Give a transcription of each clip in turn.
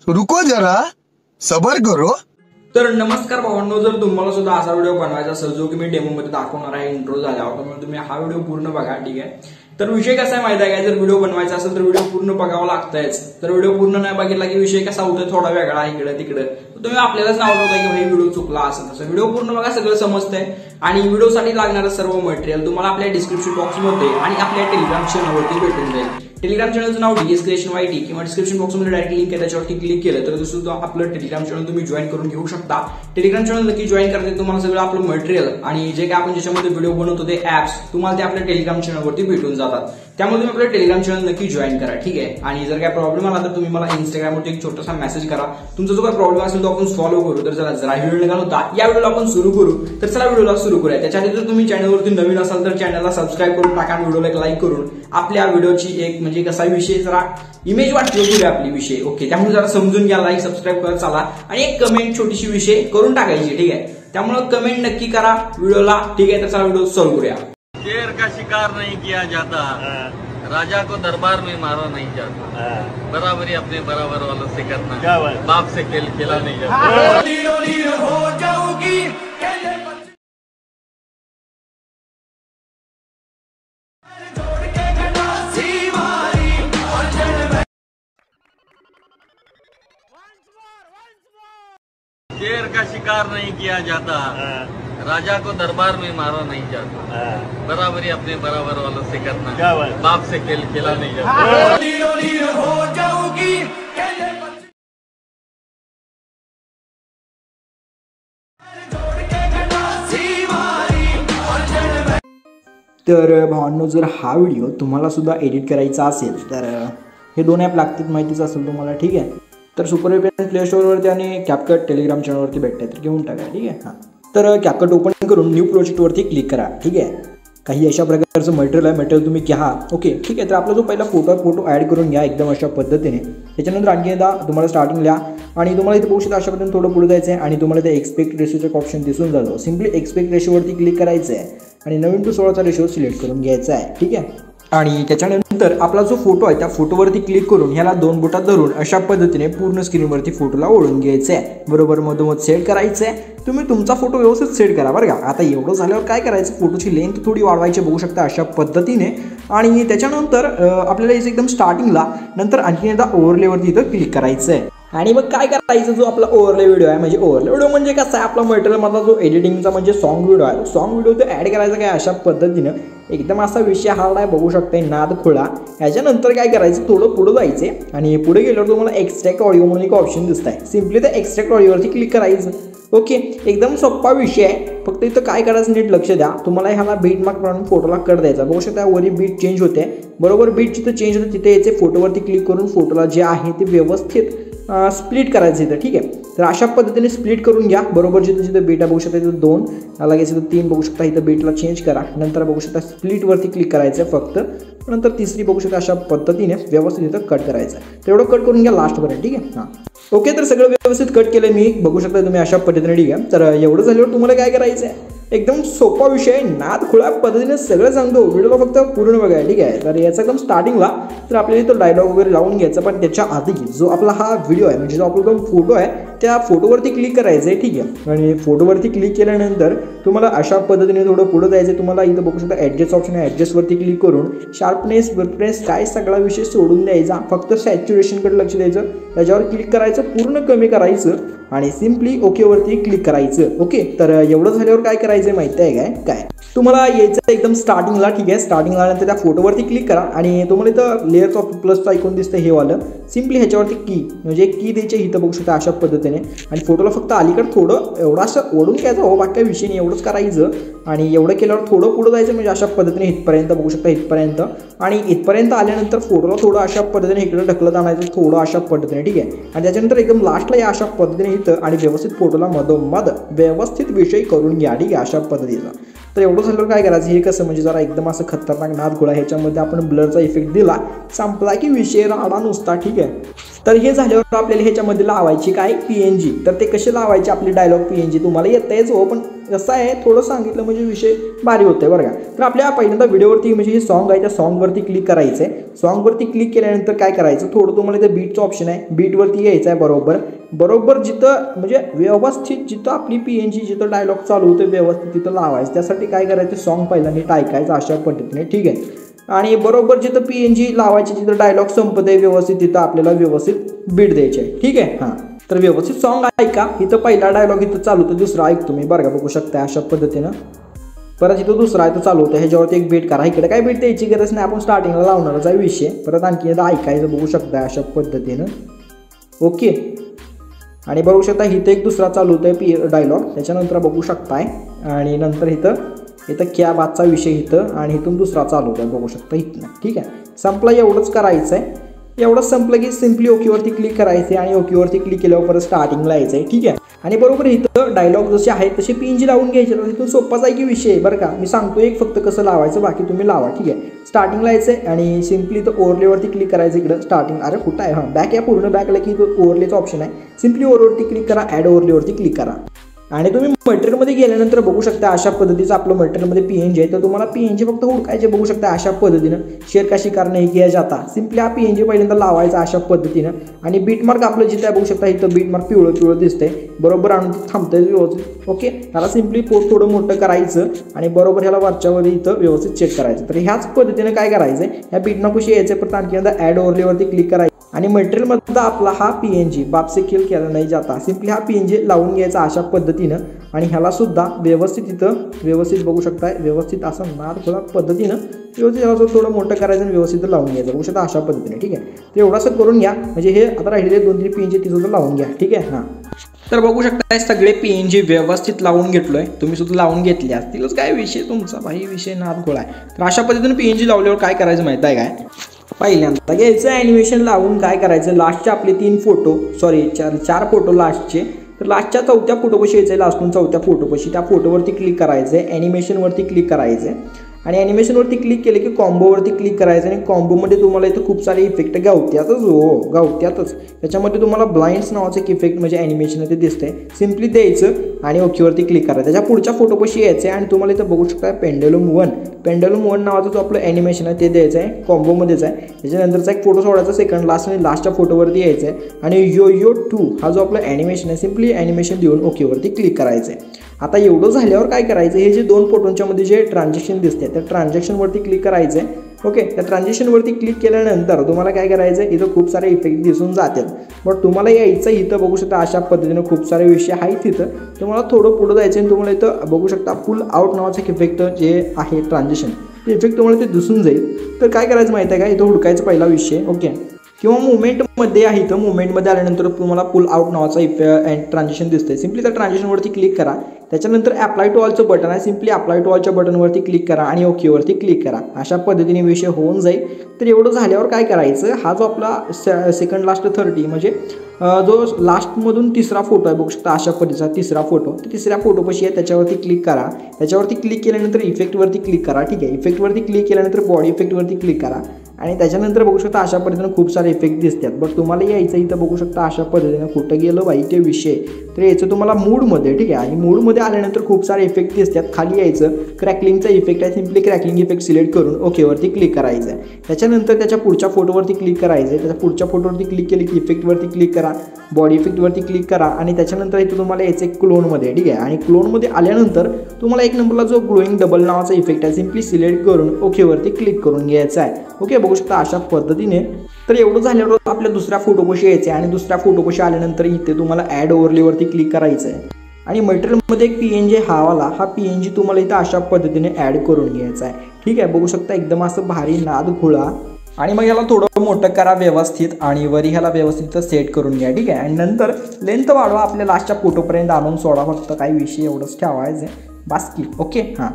रुको जरा सबर करो। तर नमस्कार भावांनो, जर तुम्हाला सुद्धा असा व्हिडिओ बनवायचा असेल जो की मी डेमो मध्ये दाखवणार आहे इंट्रो झाल्यावर, तर तुम्ही हा व्हिडिओ पूर्ण बघा. ठीक आहे. तर विषय कसा आहे माहिती आहे का, जर व्हिडिओ बनवायचा असेल तर व्हिडिओ पूर्ण बघावं लागतंच. तर व्हिडिओ पूर्ण नाही बघितला की विषय कसा होतोय थोडा वेगळा इकडे तिकडे, तुम्ही आपल्यालाच नाव ठेवताय की भाई व्हिडिओ चुकला असं तसं. व्हिडिओ पूर्ण बघा, सगळं समजतंय. आणि व्हिडिओसाठी लागणारं सर्व मटेरियल तुम्हाला आपल्या डिस्क्रिप्शन बॉक्समध्ये आणि आपल्या टेलिग्राम चॅनलवरती भेटून जाईल. टेलिग्राम चॅनलचं नाव DS क्रिएशन YT किंवा डिस्क्रिप्शन बॉक्समध्ये डायरेक्ट लिंक आहे, त्याच्यावरती क्लिक केलं तर सुद्धा आपलं टेलिग्राम चॅनल तुम्ही जॉईन करून घेऊ शकता. टेलिग्राम चॅनल नक्की जॉईन करते, तुम्हाला सगळं आपलं मटेरियल आणि जे काय आपण ज्याच्यामध्ये व्हिडिओ बनवतो ते ऍप्स तुम्हाला ते आपल्या टेलिग्राम चॅनलवरती भेटून जातात. त्यामुळे तुम्ही आपलं टेलिग्राम चॅनल नक्की जॉईन करा. ठीक आहे. आणि जर काय प्रॉब्लेम आला तर तुम्ही मला इंस्टाग्रामवरती एक छोटासा मेसेज करा. तुमचा जो काय प्रॉब्लेम असेल तो आपण सॉल्व्ह करू. तर चला जरा व्हिडिओ निघाला होता, या व्हिडिओला आपण सुरू करू. तर चला व्हिडिओला सुरू करूया. त्याच्याआधी जर तुम्ही चॅनलवरती नवीन असाल तर चॅनलला सबस्क्राईब करून टाका, व्हिडिओला एक लाईक करून आपल्या व्हिडिओची एक म्हणजे कसा विषय जरा इमेज वाटली आपली विषय. ओके. त्यामुळे जरा समजून घ्या, लाईक सबस्क्राईब करत चला आणि एक कमेंट छोटीशी विषय करून टाकायची. ठीक आहे. त्यामुळे कमेंट नक्की करा व्हिडिओला. ठीक आहे. तर चला व्हिडिओ सॉल्व्ह करूया. शेर का शिकार नहीं किया जाता, राजा को दरबार में मारा नहीं जाता, बराबरी अपने बराबर वालों से करना, बाप से खेल खेला नहीं जाता. शेर का शिकार नहीं किया जाता, राजा को दरबार में मारा नहीं जाता, बराबरी अपने बराबर वालों से करना, बाप से खेल खेला नहीं जाता. तर भावांनो, जर हा व्हिडिओ तुम्हाला सुद्धा एडिट करायचा असेल तर हे दोन ॲप लागतील, माहितीच असेल तुम्हाला. ठीक आहे. तर सुपर VPN प्ले स्टोअरवरती आणि कॅपकट टेलिग्राम चॅनलवरती भेटते, तर घेऊन टाका. ठीक आहे. हां, तर कॅपकट ओपन करून न्यू प्रोजेक्टवरती क्लिक करा. ठीक आहे. काही अशा प्रकारचं मटेरियल आहे, मटेरियल तुम्ही घ्या. ओके. ठीक आहे. तर आपला जो पहिला फोटो ॲड करून घ्या एकदम अशा पद्धतीने. त्याच्यानंतर आणखी एकदा तुम्हाला स्टार्टिंग लिहा आणि तुम्हाला इथे बघू शकता अशा पद्धतीने थोडं पुढे जायचं आहे आणि तुम्हाला ते एक्सपेक्ट रेशोचा ऑप्शन दिसून जातो. सिम्पली एक्सपेक्ट रेशोवरती क्लिक करायचं आहे आणि 9:16 रेशो सिलेक्ट करून घ्यायचा आहे. ठीक आहे. आणि त्याच्यानंतर आपला जो फोटो आहे त्या फोटोवरती क्लिक करून ह्याला दोन बोटात धरून अशा पद्धतीने पूर्ण स्क्रीनवरती फोटोला ओढून घ्यायचं आहे. बरोबर मधोमध सेट करायचं आहे. तुम्ही तुमचा फोटो व्यवस्थित सेट करा बरं का. आता एवढं झाल्यावर काय करायचं, फोटोची लेंथ थोडी वाढवायची, बघू शकता अशा पद्धतीने. आणि त्याच्यानंतर आपल्याला याचं एकदम स्टार्टिंगला नंतर आणखी एकदा ओव्हरलेवरती इथं क्लिक करायचं आहे. आणि मग काय करायचं, जो आपला ओव्हरले व्हिडिओ आहे म्हणजे ओव्हरले व्हिडिओ म्हणजे कसा आहे, आपला मटेरियलमधला जो एडिटिंगचा म्हणजे सॉन्ग व्हिडिओ आहे, सॉन्ग व्हिडिओ तो ॲड करायचा काय अशा पद्धतीनं. एकदम असा विषय हार्ड आहे, बघू शकता नाद खुळा. याच्यानंतर काय करायचं, थोडं पुढं जायचे आणि पुढे गेल्यावर तुम्हाला एक्स्ट्रॅक्ट ऑडिओ म्हणून एक ऑप्शन दिसत आहे. सिम्पली त्या एक्स्ट्रॅक्ट ऑडिओवरती क्लिक करायचं. ओके. एकदम सोपा विषय आहे. फक्त इथं काय करायचं नीट लक्ष द्या. तुम्हाला ह्याला बीट मार्क म्हणून फोटोला कट द्यायचा. बघू शकता वरी बीट चेंज होते. बरोबर बीट जिथं चेंज होते तिथे याचे फोटोवरती क्लिक करून फोटोला जे आहे ते व्यवस्थित स्प्लिट करायचं इथं. ठीक आहे. तर अशा पद्धतीने स्प्लिट करून घ्या. बरोबर जिथं जिथं बीटा बघू शकता तिथं 2, लगेच इथं 3 बघू शकता, इथं बीटला चेंज करा. नंतर बघू शकता स्प्लिटवरती क्लिक करायचं फक्त. नंतर तिसरी बघू शकता अशा पद्धतीने व्यवस्थित इथं कट करायचं. तेवढं कट करून घ्या लास्टपर्यंत. ठीक आहे. हां, ओके. तर सगळं व्यवस्थित कट केलं मी, बघू शकता तुम्ही अशा पद्धतीने. ठीक आहे. तर एवढं झाल्यावर तुम्हाला काय करायचं आहे, एकदम सोपा विषय, नाद खुळा पद्धतीने सगळं सांगतो. व्हिडिओला फक्त पूर्ण बघा. ठीक आहे. तर याचा एकदम स्टार्टिंगला तर आपल्याला इथं डायलॉग वगैरे लावून घ्यायचा, पण त्याच्या आधी जो आपला हा व्हिडिओ आहे म्हणजे जो आपला जो फोटो आहे त्या फोटोवरती क्लिक करायचं आहे. ठीक आहे. आणि फोटोवरती क्लिक केल्यानंतर तुम्हाला अशा पद्धतीने थोडं पुढं जायचं. तुम्हाला इथं बघू शकता ॲडजस्ट ऑप्शन आहे, ॲडजस्टवरती क्लिक करून शार्पनेस ब्राईटनेस काय सगळा विषय सोडून द्यायचा, फक्त सॅच्युरेशनकडे लक्ष द्यायचं. त्याच्यावर क्लिक करायचं, पूर्ण कमी करायचं आणि सिम्पली ओकेवरती क्लिक करायचं. ओके. तर एवढं झाल्यावर काय करायचं माहिती आहे काय तुम्हाला यायचं एकदम स्टार्टिंगला. ठीक आहे. स्टार्टिंगला नंतर त्या फोटोवरती क्लिक करा आणि तुम्हाला इथं लेअर्स ऑफ प्लसचं आयकॉन दिसतं हे वालं. सिम्पली ह्याच्यावरती की म्हणजे की द्यायची इथं बघू शकता अशा पद्धतीने. आणि फोटोला फक्त अलीकडे थोडं एवढं असं ओढून घ्यायचं. हो, बाकी काही विषय नाही, एवढंच करायचं. आणि एवढं केल्यावर थोडं पुढं जायचं म्हणजे अशा पद्धतीने इथपर्यंत बघू शकता, इथपर्यंत. आणि इथपर्यंत आल्यानंतर फोटोला थोडं अशा पद्धतीने इकडे ढकलत आणायचं, थोडं अशा पद्धतीने. ठीक आहे. आणि त्याच्यानंतर एकदम लास्टला या अशा पद्धतीने इथं आणि व्यवस्थित फोटोला मधोमध व्यवस्थित विषय करून घ्या. ठीक आहे. अशा पद्धतीचा. तर एवढं झाल्यावर काय करायचं, हे कसं म्हणजे जरा एकदम असं खतरनाक नाद गोळा, ह्याच्यामध्ये आपण ब्लरचा इफेक्ट दिला, संपला की विषय राडा नुसता. ठीक आहे. तर हे झाल्यावर आपल्याला ह्याच्यामध्ये लावायची काय PNG. तर ते कसे लावायचे आपले डायलॉग PNG तुम्हाला येतंयच हो, पण कसं आहे थोडं सांगितलं म्हणजे विषय भारी होतंय बरं का. तर आपल्या पहिल्यांदा व्हिडिओवरती म्हणजे हे सॉन्ग आहे त्या सॉन्गवरती क्लिक करायचं आहे. सॉन्गवरती क्लिक केल्यानंतर काय करायचं, थोडं तुम्हाला इथं बीटचं ऑप्शन आहे, बीटवरती यायचं आहे. बरोबर जिथं म्हणजे व्यवस्थित जिथं आपली PNG जिथं डायलॉग चालू होतं व्यवस्थित तिथं लावायचं. त्यासाठी काय करायचं, सॉन्ग पहिला नीट ऐकायचं अशा पद्धतीने, ठीक आहे. आणि बरोबर जिथं PNG लावायची जिथं डायलॉग संपत आहे व्यवस्थित तिथं आपल्याला व्यवस्थित बीट द्यायची आहे, ठीक आहे. हां, तर व्यवस्थित सॉन्ग ऐका. इथं पहिला डायलॉग इथं चालू होतं, दुसरा ऐकतो मी बरं का, बघू शकता अशा पद्धतीनं. परत इथं दुसरा इथं चालू होतं, ह्याच्यावरती एक बीट करा. इकडे काय बीट द्यायची गरज नाही, आपण स्टार्टिंगला लावणारच आहे विषय. परत आणखी एकदा ऐकायचं बघू शकता अशा पद्धतीनं, ओके. आणि बघू शकता इथं एक दुसरा चालू होतं डायलॉग, त्याच्यानंतर बघू शकताय. आणि नंतर इथं क्या बातचा विषय इथं, आणि इथून दुसरा चालू होता बघू शकता इथनं, ठीक आहे. संपला, एवढंच करायचं आहे. एवढंच संपलं की सिम्पली ओकेवरती क्लिक करायचं आणि ओकेवरती क्लिक केल्यावर परत स्टार्टिंगला यायचं आहे, ठीक आहे. आणि बरोबर इथं डायलॉग जसे आहेत तसे PNG लावून घ्यायचे. तर इथून सोपाच आहे की विषय बरं का. मी सांगतो एक फक्त कसं लावायचं, बाकी तुम्ही लावा, ठीक आहे. स्टार्टिंगला यायचं आहे आणि सिम्पली इथं ओव्हरलेवरती क्लिक करायचं. इकडं स्टार्टिंग अरे कुठं आहे, हां बॅक या पूर्ण बॅकला की इथं ओव्हरलेचं ऑप्शन आहे. सिम्पली ओव्हरवरती क्लिक करा, ॲड ओव्हरलेवरती क्लिक करा. आणि तुम्ही मटेरियलमध्ये गेल्यानंतर बघू शकता अशा पद्धतीचं आपलं मटेरियलमध्ये PNG आहे. तर तुम्हाला PNG फक्त हुडकायचे बघू शकता अशा पद्धतीनं. शेअर का शिकार नाही किया जाता, सिम्पली हा PNG पहिल्यांदा लावायचा अशा पद्धतीनं. आणि बीटमार्क आपलं जिथे बघू शकता इथं बीटमार्क पिवळं दिसतंय, बरोबर आणून थांबतंय व्यवस्थित, ओके. ह्याला सिम्पली पोट थोडं मोठं करायचं आणि बरोबर ह्याला वरच्यावर इथं व्यवस्थित चेक करायचं. तर ह्याच पद्धतीनं काय करायचं, ह्या बीटमार्कशी यायचं, परत आणखी एकदा ॲड ओव्हरलेवरती क्लिक करायचं. आणि मटेरियलमधला आपला हा PNG बाप से खेल केला नाही जाता, सिम्पली हा PNG लावून घ्यायचा अशा पद्धतीनं. आणि ह्याला सुद्धा व्यवस्थित इथं व्यवस्थित बघू शकताय, व्यवस्थित असं नाद थोडा पद्धतीनं व्यवस्थित ह्याला थोडं मोठं करायचं आणि व्यवस्थित लावून घ्यायचं बघू शकता अशा पद्धतीने, ठीक आहे. तर एवढं असं करून घ्या म्हणजे हे आता राहिलेले 2-3 PNG ती सुद्धा लावून घ्या, ठीक आहे. हां, तर बघू शकता सगळे PNG व्यवस्थित लावून घेतलोय, तुम्ही सुद्धा लावून घेतले असतीलच. काय विषय तुमचा भाई, विषय नाद गोळा आहे. तर अशा पद्धतीने PNG लावल्यावर काय करायचं माहिती आहे काय, पहिल्यांदा घ्यायचं ॲनिमेशन लावून काय करायचं, लास्टचे आपले 3 फोटो सॉरी 4 फोटो लास्टचे. तर लास्टच्या 4थ्या फोटोपाशी यायचं आहे, लास्टून 4थ्या फोटोपाशी त्या फोटोवरती क्लिक करायचं आहे, ॲनिमेशनवरती क्लिक करायचं आहे. आणि ॲनिमेशनवरती क्लिक केले की कॉम्बोवरती क्लिक करायचं. आणि कॉम्बोमध्ये तुम्हाला इथं खूप सारे इफेक्ट गावत्यातच. त्याच्यामध्ये तुम्हाला ब्लाइंड्स नावाचं एक इफेक्ट म्हणजे ॲनिमेशन ते दिसतंय, सिम्पली द्यायचं आणि ओकेवरती क्लिक करायचं. त्याच्या पुढच्या फोटोपाशी यायचं आहे आणि तुम्हाला इथं बघू शकता पेंडुलम वन नावाचं जो आपलं ॲनिमेशन आहे ते द्यायचं आहे, कॉम्बोमध्येच आहे. त्याच्यानंतरचा एक फोटो सोडायचा सेकंड लास्ट आणि लास्टच्या फोटोवरती यायचं आहे. आणि यो 2 हा जो आपला ॲनिमेशन आहे सिम्पली ॲनिमेशन देऊन ओकेवरती क्लिक करायचं आहे. आता एवढं झाल्यावर काय करायचं, हे जे 2 फोटोंच्या मध्ये जे ट्रान्झॅक्शन दिसते त्या ट्रान्झॅक्शनवरती क्लिक करायचं आहे, ओके. त्या ट्रान्झॅक्शनवरती क्लिक केल्यानंतर तुम्हाला काय करायचं आहे, इथं खूप सारे इफेक्ट दिसून जातात. बट तुम्हाला यायचं इथं बघू शकता अशा पद्धतीनं खूप सारे विषय आहेत. तिथं तुम्हाला थोडं पुढं जायचं आणि तुम्हाला इथं बघू शकता पुल आउट नावाचं एक इफेक्ट जे आहे ट्रान्झॅक्शन ते इफेक्ट तुम्हाला ते दिसून जाईल. तर काय करायचं माहिती आहे का, इथं हुडकायचं पहिला विषय, ओके. किंवा मुवमेंटमध्ये आहे, इथं मुवमेंटमध्ये आल्यानंतर तुम्हाला पुल आउट नावाचा ट्रान्झॅक्शन दिसतंय, सिम्पली त्या ट्रान्झॅक्शनवरती क्लिक करा. त्याच्यानंतर अप्लाय टू ऑलचं बटन आहे, सिम्पली अप्लाय टू ऑलच्या बटनवरती क्लिक करा आणि ओकेवरती क्लिक करा. अशा पद्धतीने विषय होऊन जाईल. तर एवढं झाल्यावर काय करायचं, हा जो आपला सेकंड लास्ट 30 म्हणजे जो लास्टमधून 3रा फोटो आहे बघू शकता अशा पद्धतीचा 3रा फोटो, तर 3ऱ्या फोटोपाशी आहे त्याच्यावरती क्लिक करा. त्याच्यावरती क्लिक केल्यानंतर इफेक्टवरती क्लिक करा, ठीक आहे. इफेक्टवरती क्लिक केल्यानंतर बॉडी इफेक्टवरती क्लिक करा आणि त्याच्यानंतर बघू शकता अशा पद्धतीनं खूप सारे इफेक्ट दिसतात. बट तुम्हाला यायचं इथं बघू शकता अशा पद्धतीनं कुठं गेलं बाई ते विषय. तर यायचं तुम्हाला मूडमध्ये, ठीक आहे. आणि मूडमध्ये आल्यानंतर खूप सारे इफेक्ट दिसतात. खाली यायचं, क्रॅकलिंगचा इफेक्ट आहे, सिम्पली क्रॅकलिंग इफेक्ट सिलेक्ट करून ओकेवरती क्लिक करायचं आहे. त्याच्यानंतर त्याच्या पुढच्या फोटोवरती क्लिक करायचं आहे. त्याच्या पुढच्या फोटोवरती क्लिक केली की इफेक्टवरती क्लिक करा, बॉडी इफेक्टवरती क्लिक करा आणि त्याच्यानंतर इथं तुम्हाला यायचं एक क्लोनमध्ये, ठीक आहे. आणि क्लोनमध्ये आल्यानंतर तुम्हाला 1 नंबरला जो ग्लोईंग डबल नावाचा इफेक्ट आहे सिम्पली सिलेक्ट करून ओकेवरती क्लिक करून घ्यायचा आहे, ओके. बघू शकता अशा पद्धतीने. तर एवढं झाल्यावर आपल्या दुसऱ्या फोटोपाशी यायचं आहे आणि दुसऱ्या फोटोपाशी आल्यानंतर इथे तुम्हाला ॲड ओव्हरलेवरती क्लिक करायचं आहे. आणि मटेरियलमध्ये एक PNG हा PNG तुम्हाला इथं अशा पद्धतीने ॲड करून घ्यायचा आहे, ठीक आहे. बघू शकता एकदम असं भारी नाद घोळा. आणि मग याला थोडं मोठं करा व्यवस्थित आणि वरी ह्याला व्यवस्थित सेट करून घ्या, ठीक आहे. आणि नंतर लेंथ वाढवा, आपल्या लास्टच्या फोटोपर्यंत आणून सोडा, फक्त काही विषय एवढंच ठेवायचं आहे बास्की, ओके. हां,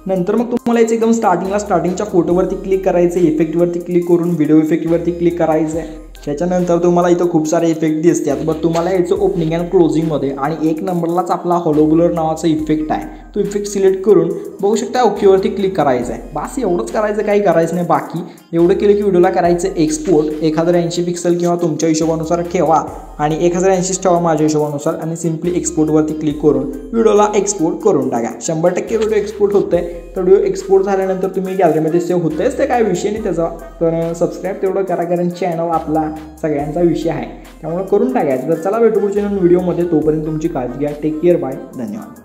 नंतर मग तुम्हाला याचं एकदम स्टार्टिंगच्या फोटोवरती क्लिक करायचं, इफेक्टवरती क्लिक करून व्हिडिओ इफेक्टवरती क्लिक करायचं आहे. त्याच्यानंतर तुम्हाला इथं खूप सारे इफेक्ट दिसतात, बट तुम्हाला याचं ओपनिंग अँड क्लोजिंगमध्ये आणि एक नंबरलाच आपला हॉलो ब्लर नावाचा इफेक्ट आहे, तो इफेक्ट सिलेक्ट करून बघू शकता ओकेवरती क्लिक करायचं आहे. बस एवढंच करायचं, काही करायचं नाही. बाकी एवढं केलं की व्हिडिओला करायचं एक्सपोर्ट 1080 पिक्सल किंवा तुमच्या हिशोबानुसार ठेवा आणि 1080 ठेवा माझ्या हिशोबानुसार आणि सिम्पली एक्सपोर्टवरती क्लिक करून व्हिडिओला एक्सपोर्ट करून टाका. 100% व्हिडिओ एक्सपोर्ट होतंय. तर व्हिडिओ एक्सपोर्ट झाल्यानंतर तुम्ही गॅलरीमध्ये सेव्ह होतेच, ते काय विषय नाही त्याचा. तर सबस्क्राईब तेवढं करा, कारण चॅनल आपला सगळ्यांचा विषय आहे, त्यामुळे करून टाकायचं. तर चला भेटू पुढच्या व्हिडिओमध्ये. तोपर्यंत तुमची काळजी घ्या. Take care. बाय. धन्यवाद.